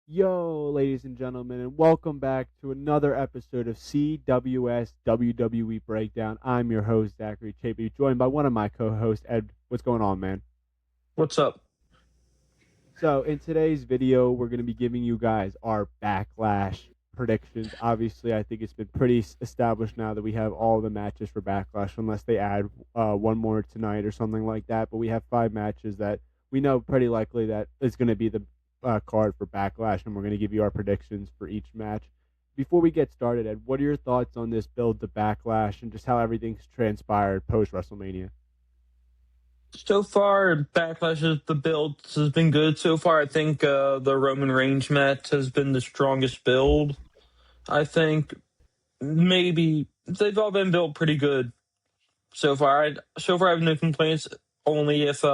Yo, ladies and gentlemen, and welcome back to another episode of CWS WWE Breakdown. I'm your host, Zachary Chapey, joined by one of my co-hosts, Ed. What's going on, man? What's up? So, in today's video, we're going to be giving you guys our Backlash predictions. Obviously, I think it's been pretty established now that we have all the matches for Backlash, unless they add one more tonight or something like that. But we have 5 matches that we know pretty likely that is going to be the card for Backlash, and we're going to give you our predictions for each match. Before we get started, Ed, what are your thoughts on this build to Backlash and just how everything's transpired post WrestleMania? So far, the build has been good. So far, I think the Roman Reigns match has been the strongest build. I think maybe they've all been built pretty good so far. I have no complaints. Only if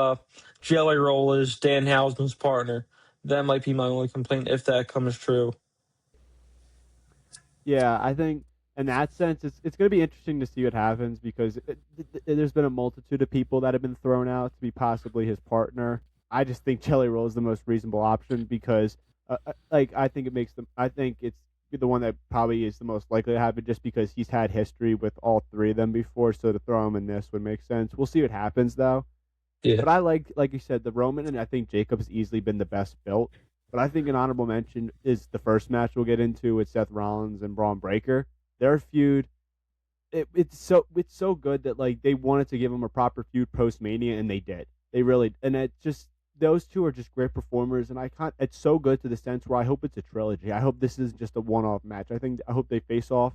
Jelly Roll is Danhausen's partner, that might be my only complaint if that comes true. Yeah, I think in that sense, it's going to be interesting to see what happens because there's been a multitude of people that have been thrown out to be possibly his partner. I just think Jelly Roll is the most reasonable option because, I think it makes them. I think it's the one that probably is the most likely to happen just because he's had history with all three of them before. So to throw him in this would make sense. We'll see what happens though. Yeah. But I like you said, the Roman, and I think Jacob's easily been the best built. But I think an honorable mention is the first match we'll get into with Seth Rollins and Braun Breaker. Their feud, it's so good that like they wanted to give him a proper feud post Mania, and they did. They really, and it just those two are just great performers, and I can't. It's so good to the sense where I hope it's a trilogy. I hope this is just a one-off match. I hope they face off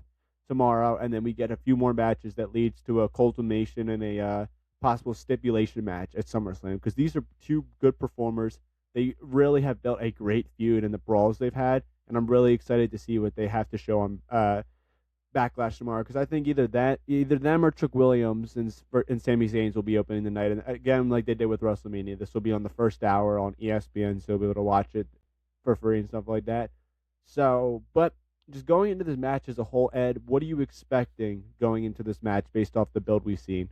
tomorrow, and then we get a few more matches that leads to a culmination and a possible stipulation match at SummerSlam because these are two good performers. They really have built a great feud in the brawls they've had, and I'm really excited to see what they have to show on Backlash tomorrow because I think either them or Chuck Williams and Sami Zayn will be opening the night. And again, like they did with WrestleMania, this will be on the first hour on ESPN, so you'll be able to watch it for free and stuff like that. So, but just going into this match as a whole, Ed, what are you expecting going into this match based off the build we've seen?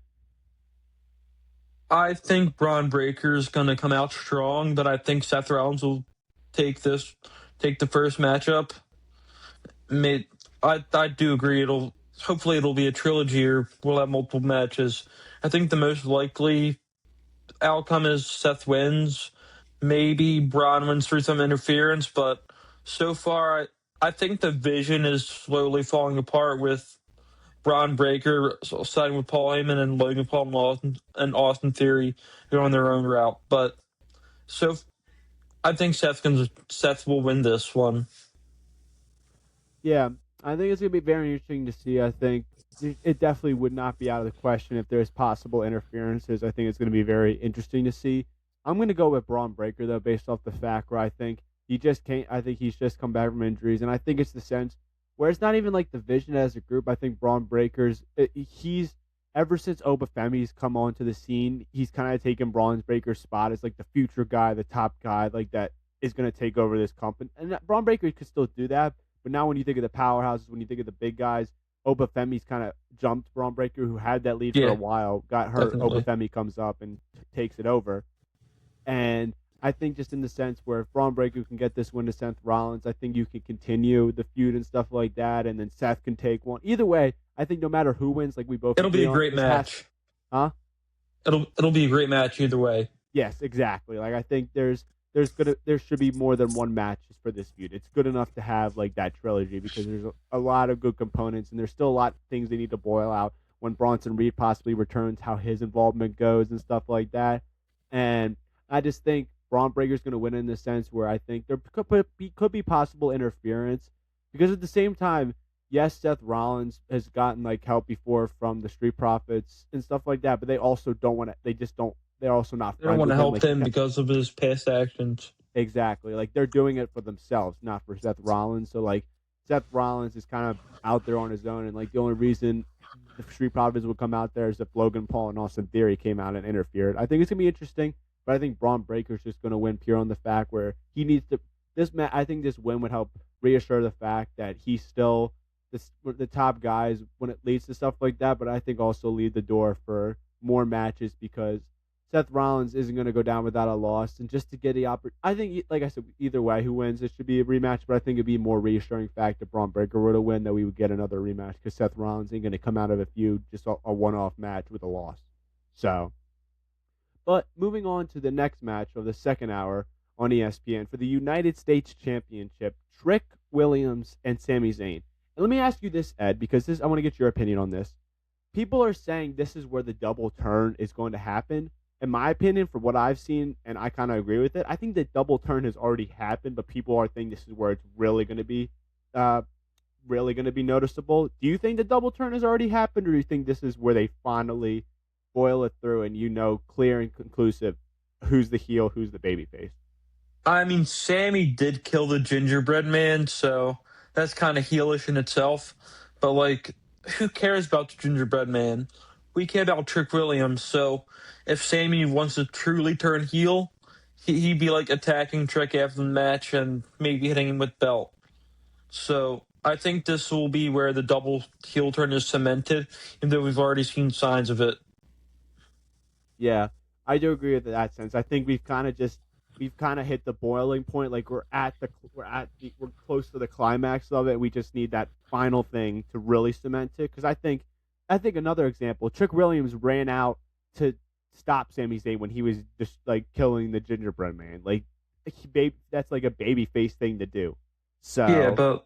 I think Braun Breaker is going to come out strong, but I think Seth Rollins will take take the first matchup. I do agree. Hopefully it'll be a trilogy or we'll have multiple matches. I think the most likely outcome is Seth wins. Maybe Braun wins through some interference, but so far I think the vision is slowly falling apart with Braun Breaker siding with Paul Heyman and Logan Paul and Austin Theory going their own route. But so I think Seth will win this one. Yeah, I think it's going to be very interesting to see. I think it definitely would not be out of the question if there's possible interferences. I think it's going to be very interesting to see. I'm going to go with Braun Breaker, though, based off the fact where I think he just can't. I think he's just come back from injuries, and I think it's the sense where it's not even like the vision as a group. I think Braun Breaker's, he's, ever since Obafemi's come onto the scene, he's kind of taken Braun Breaker's spot as like the future guy, the top guy, like that is going to take over this company. And Braun Breaker could still do that, but now when you think of the powerhouses, when you think of the big guys, Obafemi's kind of jumped Braun Breaker, who had that lead for a Yeah, while, got hurt. definitely. Obafemi comes up and takes it over. And I think just in the sense where if Braun Breaker can get this win to Seth Rollins, I think you can continue the feud and stuff like that, and then Seth can take one. Either way, I think no matter who wins, like we both It'll be agree a on, great this has, match. huh? It'll be a great match either way. Yes, exactly. Like I think there should be more than one match just for this feud. It's good enough to have like that trilogy because there's a lot of good components, and there's still a lot of things they need to boil out when Bronson Reed possibly returns, how his involvement goes and stuff like that. And I just think Braun Breaker's going to win in the sense where I think there could be possible interference because at the same time, yes, Seth Rollins has gotten like help before from the Street Profits and stuff like that, but they also don't want to. They just don't. They're also not They don't friends want to with him. help Like him because of his past actions. exactly, like they're doing it for themselves, not for Seth Rollins. So like Seth Rollins is kind of out there on his own, and like the only reason the Street Profits would come out there is if Logan Paul and Austin Theory came out and interfered. I think it's gonna be interesting. But I think Braun Breaker's just going to win pure on the fact where he needs to. I think this win would help reassure the fact that he's still the top guys when it leads to stuff like that. But I think also lead the door for more matches because Seth Rollins isn't going to go down without a loss, and just to get the opportunity, I think, like I said, either way, who wins, it should be a rematch. But I think it'd be a more reassuring fact if Braun Breaker were to win that we would get another rematch because Seth Rollins ain't going to come out of a feud just a one-off match with a loss. So, but moving on to the next match of the second hour on ESPN for the United States Championship, Trick Williams and Sami Zayn. And let me ask you this, Ed, because I want to get your opinion on this. People are saying this is where the double turn is going to happen. In my opinion, from what I've seen, and I kind of agree with it, I think the double turn has already happened, but people are thinking this is where it's really going to be, noticeable. Do you think the double turn has already happened, or do you think this is where they finally boil it through and clear and conclusive who's the heel, who's the babyface? I mean, Sammy did kill the gingerbread man, so that's kind of heelish in itself. But, like, who cares about the gingerbread man? We care about Trick Williams, so if Sammy wants to truly turn heel, he'd be, like, attacking Trick after the match and maybe hitting him with belt. So I think this will be where the double heel turn is cemented, even though we've already seen signs of it. Yeah, I do agree with that sense. I think we've kind of hit the boiling point. Like we're close to the climax of it. We just need that final thing to really cement it. Because I think another example, Trick Williams ran out to stop Sami Zayn when he was just like killing the gingerbread man. Like that's like a baby face thing to do. So Yeah, but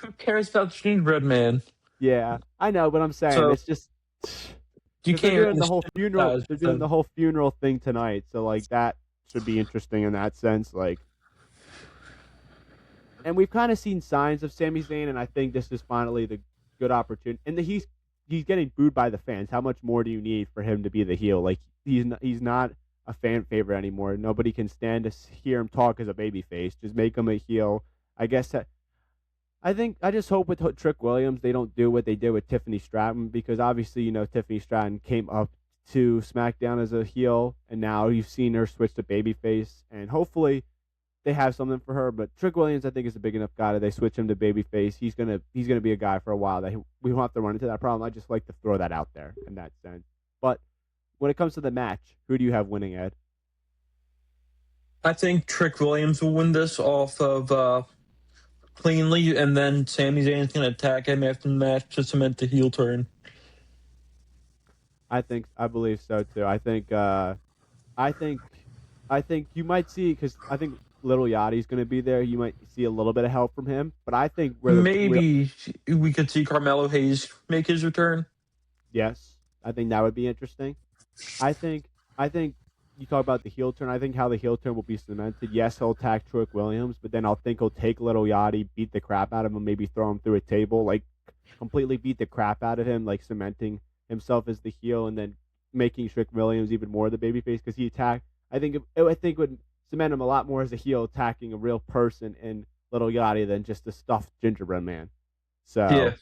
who cares about the gingerbread man? yeah, I know, but I'm saying So it's just you because they're can't doing the really whole funeral. sympathize They're with doing them. the whole funeral thing tonight. So like that should be interesting in that sense. Like, and we've kind of seen signs of Sami Zayn, and I think this is finally the good opportunity. And he's getting booed by the fans. How much more do you need for him to be the heel? Like he's not a fan favorite anymore. Nobody can stand to hear him talk as a babyface. Just make him a heel. I guess I just hope with Trick Williams they don't do what they did with Tiffany Stratton, because obviously Tiffany Stratton came up to SmackDown as a heel, and now you've seen her switch to babyface, and hopefully they have something for her. But Trick Williams, I think, is a big enough guy that they switch him to babyface. He's gonna be a guy for a while that we won't have to run into that problem. I just like to throw that out there in that sense. But when it comes to the match, who do you have winning, Ed? I think Trick Williams will win this off of cleanly, and then Sami Zayn's going to attack him after the match to cement the heel turn. I believe so too. I think you might see, because I think Little Yachty's going to be there. You might see a little bit of help from him, but I think where the real Maybe we could see Carmelo Hayes make his return. yes, I think that would be interesting. I think you talk about the heel turn. I think how the heel turn will be cemented. Yes, he'll attack Trick Williams, but then I'll think he'll take Little Yachty, beat the crap out of him, maybe throw him through a table, like completely beat the crap out of him, like cementing himself as the heel, and then making Trick Williams even more the babyface because he attacked. I think would cement him a lot more as a heel, attacking a real person in Little Yachty than just a stuffed gingerbread man. Yeah. So,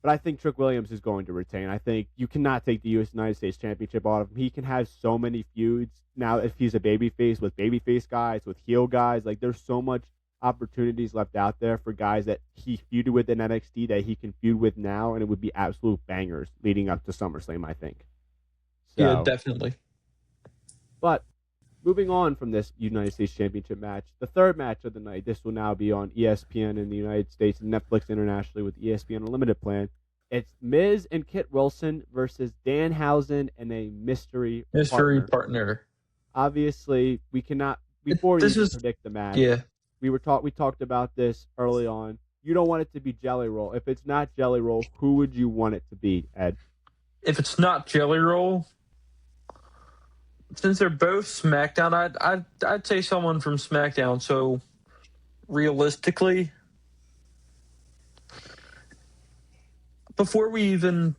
but I think Trick Williams is going to retain. I think you cannot take the United States Championship out of him. He can have so many feuds now if he's a babyface, with babyface guys, with heel guys. Like there's so much opportunities left out there for guys that he feuded with in NXT that he can feud with now, and it would be absolute bangers leading up to SummerSlam, I think. So, Yeah, definitely. But moving on from this United States Championship match, the third match of the night, this will now be on ESPN in the United States and Netflix internationally with ESPN Unlimited plan. It's Miz and Kit Wilson versus Danhausen and a mystery partner. Obviously, we cannot, before we even predict the match, Yeah. we talked about this early on. You don't want it to be Jelly Roll. If it's not Jelly Roll, who would you want it to be, Ed? If it's not Jelly Roll, since they're both SmackDown, I'd say someone from SmackDown. So realistically, before we even,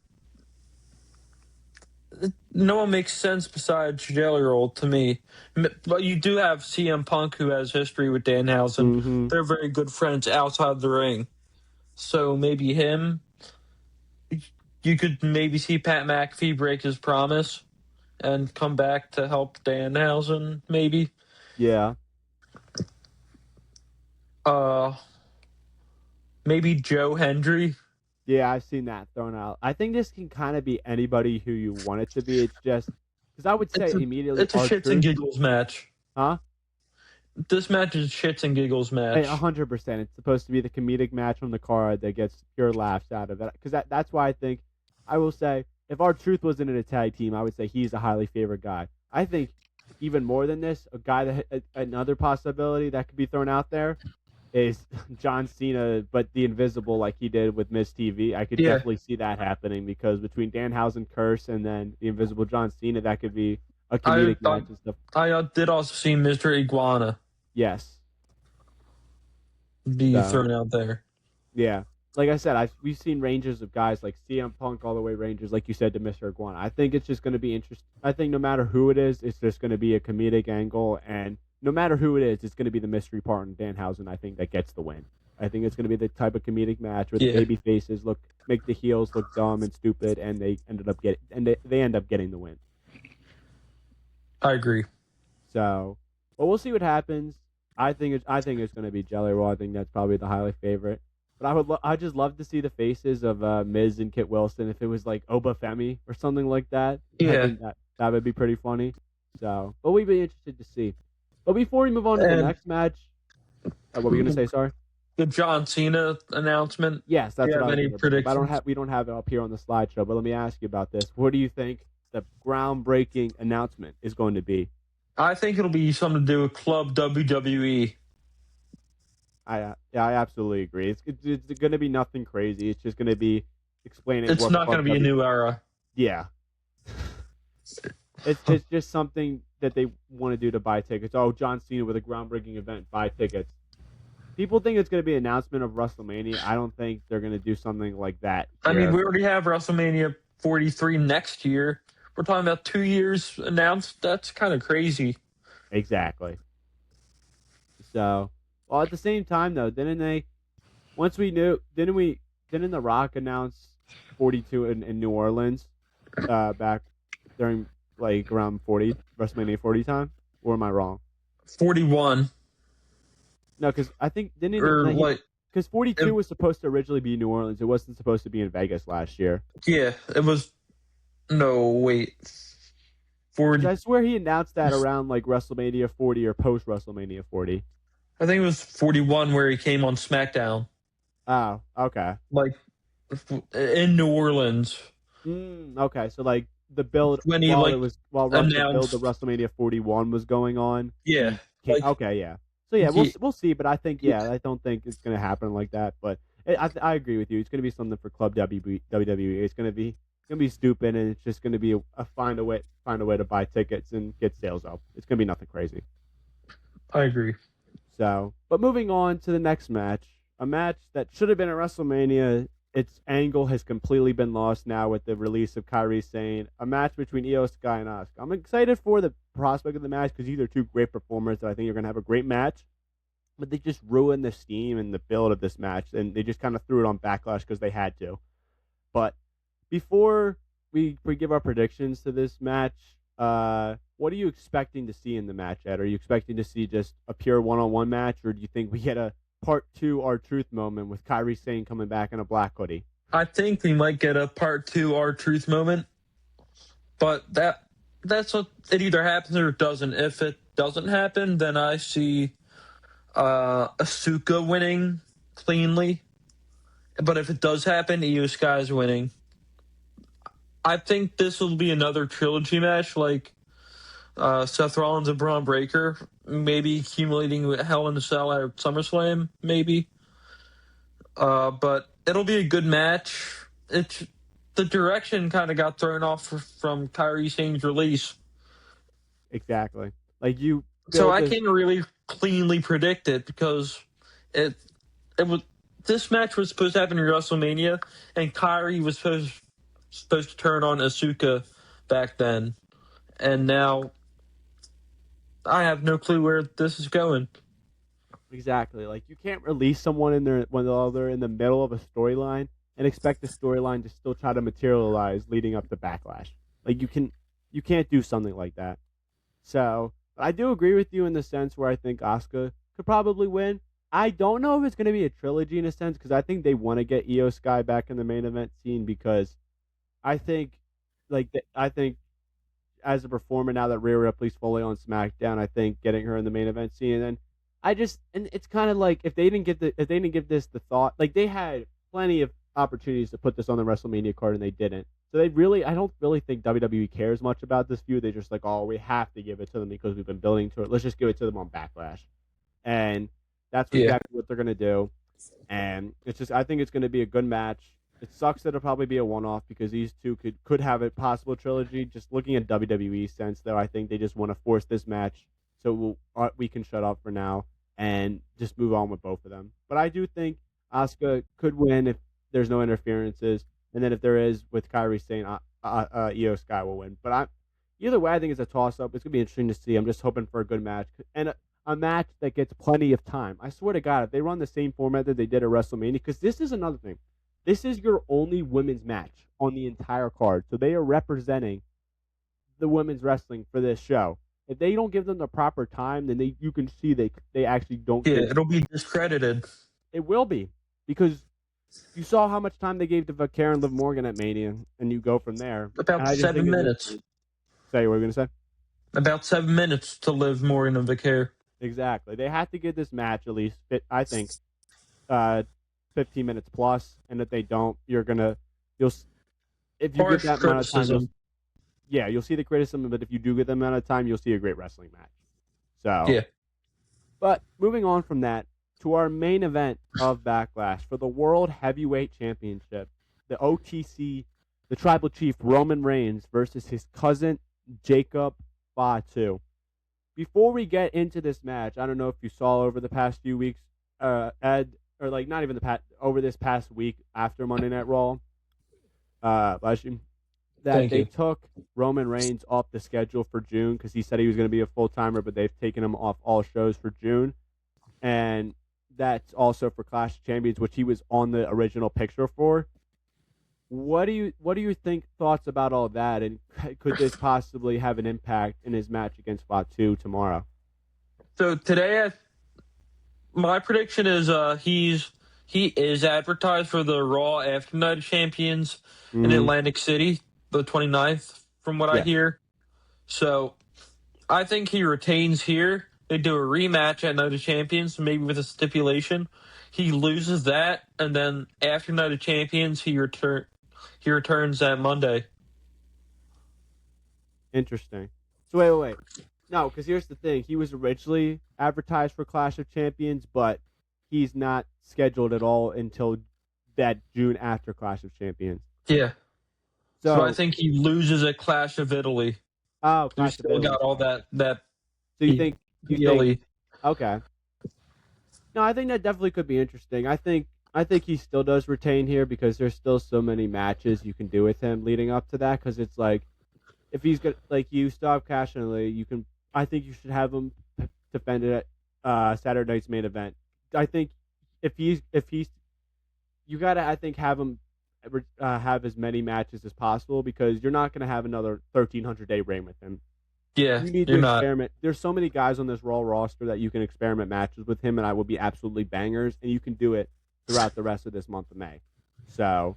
no one makes sense besides Jelly Roll to me. But you do have CM Punk, who has history with Danhausen. Mm-hmm. They're very good friends outside the ring. So maybe him. You could maybe see Pat McAfee break his promise and come back to help Danhausen, maybe. Yeah. Maybe Joe Hendry. Yeah, I've seen that thrown out. I think this can kind of be anybody who you want it to be. It's just Because I would say immediately It's a shits and R-Truth. giggles match. Huh? This match is a shits and giggles Hey, match. 100%. It's supposed to be the comedic match on the card that gets pure laughs out of it. Because that's why I think, I will say, if R-Truth wasn't in a tag team, I would say he's a highly favored guy. I think even more than this, a guy that another possibility that could be thrown out there is John Cena, but the invisible like he did with Miz TV. I could definitely see that happening because between Danhausen Curse and then the invisible John Cena, that could be a comedic match and stuff. I did also see Mr. Iguana Yes. be thrown out there. Yeah. Like I said, we've seen ranges of guys like CM Punk all the way ranges, like you said, to Mr. Iguana. I think it's just going to be interesting. I think no matter who it is, it's just going to be a comedic angle, and no matter who it is, it's going to be the mystery part in Danhausen, I think, that gets the win. I think it's going to be the type of comedic match where the baby faces make the heels look dumb and stupid, and they end up getting the win. I agree. So, well, we'll see what happens. I think it's going to be Jelly Roll. I think that's probably the highly favorite. But I'd just love to see the faces of Miz and Kit Wilson if it was like Obafemi or something like that. Yeah. I think that would be pretty funny. So, but we'd be interested to see. But before we move on to the next match, what were we going to say? Sorry. The John Cena announcement. Yes, that's what I was any predictions? We don't have it up here on the slideshow, but let me ask you about this. What do you think the groundbreaking announcement is going to be? I think it'll be something to do with Club WWE. I absolutely agree. It's going to be nothing crazy. It's just going to be explaining. It's not going to be a new era. Yeah. It's just something that they want to do to buy tickets. Oh, John Cena with a groundbreaking event, buy tickets. People think it's going to be an announcement of WrestleMania. I don't think they're going to do something like that. I mean, we already have WrestleMania 43 next year. We're talking about 2 years announced. That's kind of crazy. Exactly. So, well, at the same time, though, didn't The Rock announce 42 in New Orleans back during like around WrestleMania 40 time? Or am I wrong? 41. No, because I think because 42 was supposed to originally be New Orleans. It wasn't supposed to be in Vegas last year. Yeah, it was. No, wait. 40. I swear he announced that around like WrestleMania 40 or post WrestleMania 40. I think it was 41 where he came on SmackDown. Oh, okay. Like in New Orleans. Okay, so like the build when he the build of WrestleMania 41 was going on. Yeah. Okay, yeah. So yeah, we'll see, but I think I don't think it's gonna happen like that. But I agree with you. It's gonna be something for Club WWE. It's gonna be stupid, and it's just gonna be a find a way to buy tickets and get sales up. It's gonna be nothing crazy. I agree. So, but moving on to the next match, a match that should have been at WrestleMania. Its angle has completely been lost now with the release of Kairi Sane. A match between Iyo Sky and Asuka. I'm excited for the prospect of the match because these are two great performers that I think are going to have a great match. But they just ruined the steam and the build of this match, and they just kind of threw it on Backlash because they had to. But before we give our predictions to this match, what are you expecting to see in the match, Ed? Are you expecting to see just a pure one-on-one match, or do you think we get a Part 2 R-Truth moment with Kairi Sane coming back in a black hoodie? I think we might get a Part 2 R-Truth moment, but that's what it either happens or it doesn't. If it doesn't happen, then I see Asuka winning cleanly. But if it does happen, Iyo Sky is winning. I think this will be another trilogy match like Seth Rollins and Braun Breaker, maybe accumulating with Hell in a Cell at SummerSlam, maybe. But it'll be a good match. The direction kind of got thrown off from Kairi Sane's release. Exactly. So I can't really cleanly predict it because it was this match was supposed to happen in WrestleMania, and Kairi was supposed to turn on Asuka back then, and now I have no clue where this is going. Exactly. Like, you can't release someone when they're in the middle of a storyline and expect the storyline to still try to materialize leading up to Backlash. Like, you can't do something like that. So, I do agree with you in the sense where I think Asuka could probably win. I don't know if it's going to be a trilogy in a sense because I think they want to get Iyo Sky back in the main event scene because I think as a performer now that Rhea Ripley's fully on SmackDown. I think getting her in the main event scene, and then and it's kind of like if they didn't give this the thought, like they had plenty of opportunities to put this on the WrestleMania card and they didn't. So I don't really think WWE cares much about this feud. They just like, oh, we have to give it to them because we've been building to it. Let's just give it to them on Backlash, and that's Yeah. exactly what they're gonna do. And it's just I think it's gonna be a good match. It sucks that it'll probably be a one-off because these two could have a possible trilogy. Just looking at WWE sense, though, I think they just want to force this match so we can shut up for now and just move on with both of them. But I do think Asuka could win if there's no interferences, and then if there is, with Kairi saying Iyo Sky will win. But either way, I think it's a toss-up. It's gonna be interesting to see. I'm just hoping for a good match and a match that gets plenty of time. I swear to God, if they run the same format that they did at WrestleMania, because this is another thing. This is your only women's match on the entire card. So they are representing the women's wrestling for this show. If they don't give them the proper time, then you can see they actually don't Yeah, give. it'll be discredited. It will be. Because you saw how much time they gave to Vaquer and Liv Morgan at Mania, and you go from there. About 7 minutes. Say, what were you going to say? About 7 minutes to Liv Morgan and Vaquer. Exactly. They have to get this match at least, I think, 15 minutes plus, and if they don't, if you get that amount of time, you'll see the criticism, but if you do get that amount of time, you'll see a great wrestling match. So, yeah. But moving on from that to our main event of Backlash for the World Heavyweight Championship, the OTC, the Tribal Chief Roman Reigns versus his cousin Jacob Fatu. Before we get into this match, I don't know if you saw over the past few weeks, Ed, or like not even over this past week after Monday Night Raw, they took Roman Reigns off the schedule for June because he said he was going to be a full-timer, but they've taken him off all shows for June. And that's also for Clash of Champions, which he was on the original picture for. What do you think, thoughts about all that, and could this possibly have an impact in his match against Fatu tomorrow? So today, my prediction is he is advertised for the Raw after Night of Champions in Atlantic City, the 29th, from what I hear. So I think he retains here. They do a rematch at Night of Champions, maybe with a stipulation. He loses that, and then after Night of Champions, he returns that Monday. Interesting. So wait. No, because here's the thing. He was originally advertised for Clash of Champions, but he's not scheduled at all until that June after Clash of Champions. Yeah. So I think he loses at Clash of Italy. Oh, Clash of Italy. Got all that. So you think? Okay. No, I think that definitely could be interesting. I think he still does retain here because there's still so many matches you can do with him leading up to that. Because it's like, if he's got you stop Cash and you can. I think you should have him defend it at Saturday night's main event. I think if he's you gotta have him have as many matches as possible because you're not gonna have another 1,300-day reign with him. Yeah, you need to experiment. There's so many guys on this Raw roster that you can experiment matches with him, and I will be absolutely bangers, and you can do it throughout the rest of this month of May. So,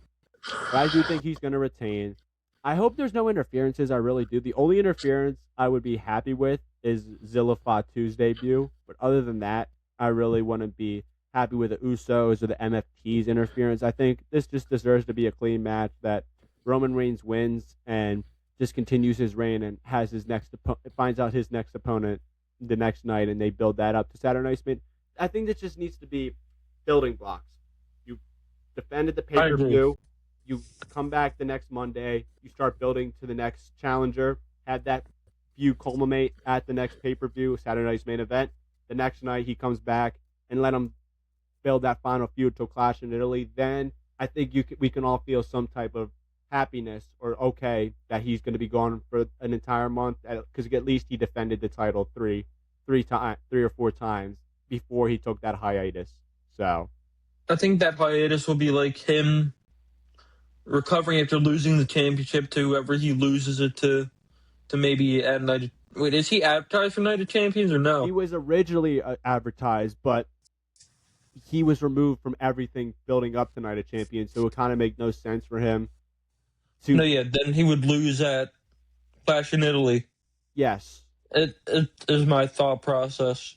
but I do think he's going to retain. I hope there's no interferences. I really do. The only interference I would be happy with is Zilla Fatu's debut, but other than that, I really want to be happy with the Usos or the MFT's interference. I think this just deserves to be a clean match that Roman Reigns wins and just continues his reign and has finds out his next opponent the next night, and they build that up to Saturday Night's Main. I think this just needs to be building blocks. You defended the pay-per-view, you come back the next Monday, you start building to the next challenger, have that feud culminate at the next pay-per-view, Saturday Night's Main Event. The next night he comes back and let him build that final feud till Clash in Italy. Then I think we can all feel some type of happiness or okay that he's going to be gone for an entire month because at least he defended the title three or four times before he took that hiatus. So I think that hiatus will be like him recovering after losing the championship to whoever he loses it to maybe at Night. Wait, is he advertised for Night of Champions or no? He was originally advertised, but he was removed from everything building up to Night of Champions, so it kind of made no sense for him. Then he would lose at Clash in Italy. Yes, It is my thought process.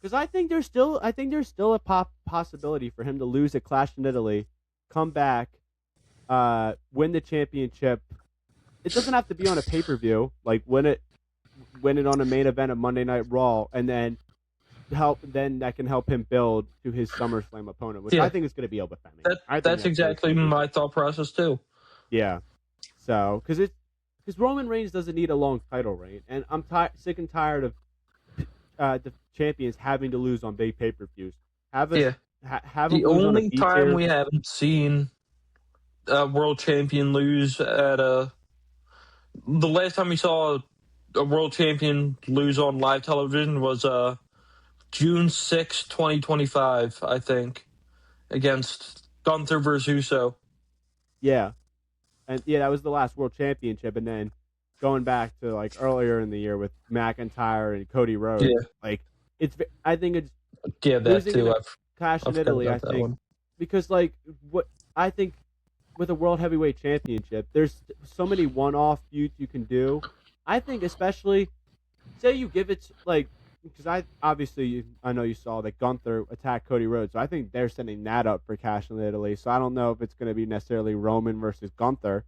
because I think there's still a possibility for him to lose at Clash in Italy, come back, win the championship. It doesn't have to be on a pay-per-view. Like win it on a main event of Monday Night Raw, and then that can help him build to his SummerSlam opponent, which I Yeah, think is going to be Elba Femi. I think that's that's what it's exactly going to be. my thought process too. Yeah. So, because Roman Reigns doesn't need a long title reign, and I'm sick and tired of the champions having to lose on big pay-per-views. Have us Yeah. have them The lose on a only B time tier. we haven't seen a world champion lose at the last time we saw a world champion lose on live television was June 6, 2025, I think, against Gunther versus Uso. Yeah, and yeah, that was the last world championship, and then going back to like earlier in the year with McIntyre and Cody Rhodes, Yeah, like I think it's yeah, that losing in too. a Clash I in forgot Italy. I about that think one. because like what I think with a world heavyweight championship, there's so many one-off feuds you can do. I think especially say you give it like because I know you saw that Gunther attacked Cody Rhodes, so I think they're setting that up for Cash in Italy. So I don't know if it's going to be necessarily Roman versus Gunther,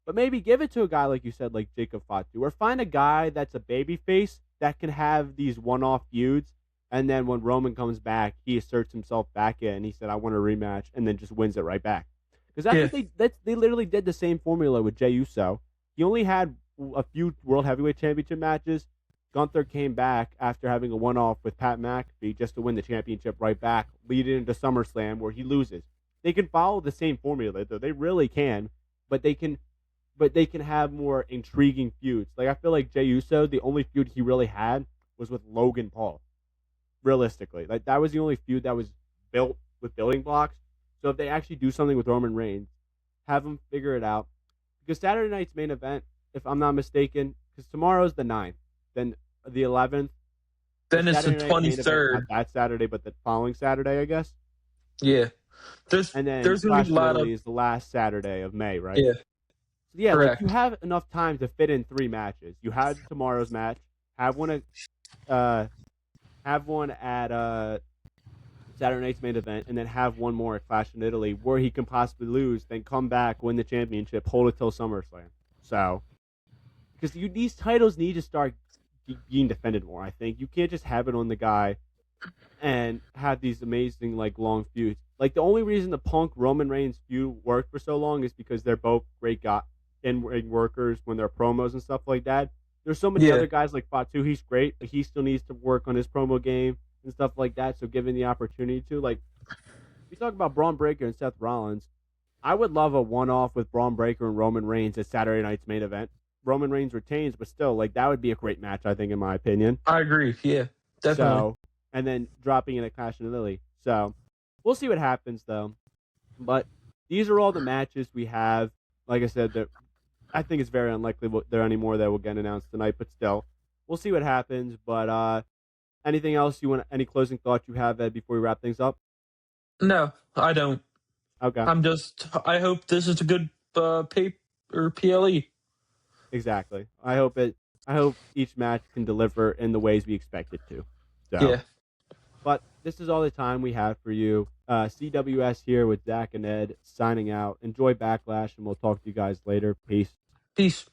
but maybe give it to a guy like you said, like Jacob Fatu, or find a guy that's a babyface that can have these one-off feuds, and then when Roman comes back, he asserts himself back in. He said, "I want a rematch," and then just wins it right back. Because Yeah, they literally did the same formula with Jey Uso. He only had a few World Heavyweight Championship matches. Gunther came back after having a one-off with Pat McAfee just to win the championship right back, leading into SummerSlam where he loses. They can follow the same formula, though. They really can, but they can have more intriguing feuds. Like I feel like Jey Uso, the only feud he really had was with Logan Paul. Realistically, like that was the only feud that was built with building blocks. So if they actually do something with Roman Reigns, have him figure it out. Because Saturday night's main event, if I'm not mistaken, because tomorrow's the 9th, then the 11th, the then it's the Saturday night main event, 23rd. not that Saturday, but the following Saturday, I guess. Yeah, And then there's gonna be Clash a in lot of Italy is the last Saturday of May, right? yeah, So yeah, like you correct. have enough time to fit in 3 matches. You had tomorrow's match, have one at uh, Saturday night's main event, and then have one more at Clash in Italy where he can possibly lose, then come back, win the championship, hold it till SummerSlam. So because these titles need to start being defended more. I think you can't just have it on the guy and have these amazing like long feuds. Like the only reason the Punk Roman Reigns feud worked for so long is because they're both great in ring workers when they're promos and stuff like that. There's so many Yeah, other guys like Fatu. He's great, but he still needs to work on his promo game and stuff like that. So given the opportunity to like, we talk about Braun Breaker and Seth Rollins. I would love a one-off with Braun Breaker and Roman Reigns at Saturday night's main event. Roman Reigns retains, but still, like that would be a great match. I think, in my opinion. I agree. Yeah, definitely. So, and then dropping in a Clash in Italy. So, we'll see what happens though. But these are all the matches we have. Like I said, I think it's very unlikely there are any more that will get announced tonight. But still, we'll see what happens. But anything else you want? Any closing thoughts you have, Ed, before we wrap things up? No, I don't. Okay, I hope this is a good pay or PLE. exactly. I hope each match can deliver in the ways we expect it to. So, Yeah. but this is all the time we have for you. CWS here with Zach and Ed signing out. Enjoy Backlash, and we'll talk to you guys later. Peace. Peace.